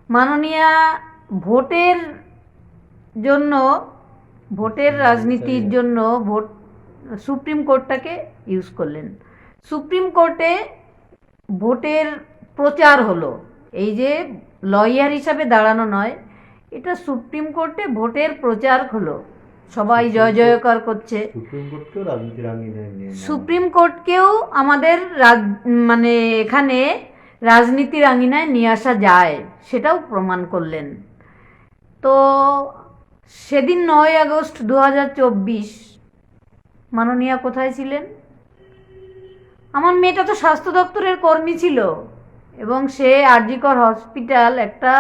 মাননীয়া ভোটের জন্য, ভোটের রাজনীতির জন্য ভোট সুপ্রিম কোর্টটাকে ইউজ করলেন। সুপ্রিম কোর্টে ভোটের প্রচার হলো, এই যে লয়ার হিসাবে দাঁড়ানো নয়, এটা সুপ্রিম কোর্টে ভোটের প্রচার হলো, সবাই জয় জয়কার করছে। সুপ্রিম কোর্টকেও আমাদের মানে এখানে রাজনীতির আঙিনায় নিয়ে আসা যায়, সেটাও প্রমাণ করলেন। তো সেদিন 9 আগস্ট 2024 মাননীয়া কোথায় ছিলেন? আমার মেয়েটা তো স্বাস্থ্য দপ্তরের কর্মী ছিল, এবং সে আরজিকর হসপিটাল, একটা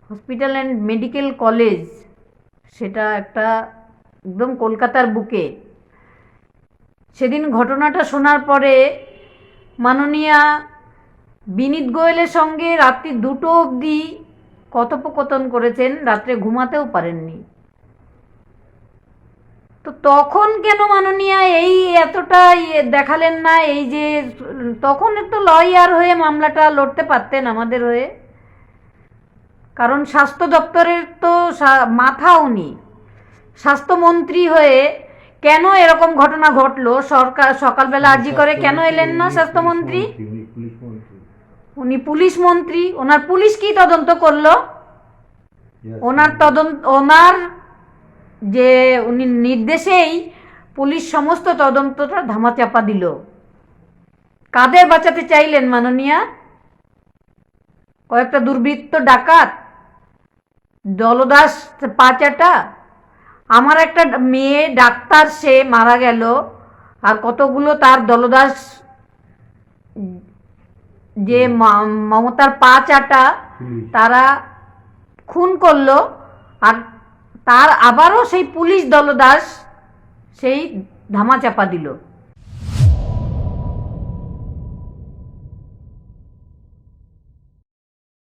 হসপিটাল অ্যান্ড মেডিকেল কলেজ, সেটা একটা একদম কলকাতার বুকে। সেদিন ঘটনাটা শোনার পরে মাননীয়া বিনীত গোয়েলের সঙ্গে রাত্রি 2টো অবধি কথোপকথন করেছেন, রাত্রে ঘুমাতেও পারেননি। তো তখন কেন মাননীয়া এই এতটা দেখালেন না? এই যে তখন একটু লয়ার হয়ে মামলাটা লড়তে পারতেন আমাদের হয়ে, কারণ স্বাস্থ্য দপ্তরের তো মাথা উনি, স্বাস্থ্যমন্ত্রী হয়ে কেন এরকম ঘটনা ঘটলো? সরকার সকালবেলা আরজি করে কেন এলেন না স্বাস্থ্যমন্ত্রী? উনি পুলিশ মন্ত্রী, ওনার পুলিশ কি তদন্ত করলো? ওনার যে উনি নির্দেশেই পুলিশ সমস্ত তদন্তটা ধামাচাপা দিল। কাদের বাঁচাতে চাইলেন মাননীয়া? কয়েকটা দুর্বৃত্ত ডাকাত, দলদাস পাচাটা? আমার একটা মেয়ে ডাক্তার, সে মারা গেল, আর কতগুলো তার দলদাস যে মমতার পা চাটা তারা খুন করলো, আর তার আবারও সেই পুলিশ দলদাস সেই ধামাচাপা দিল।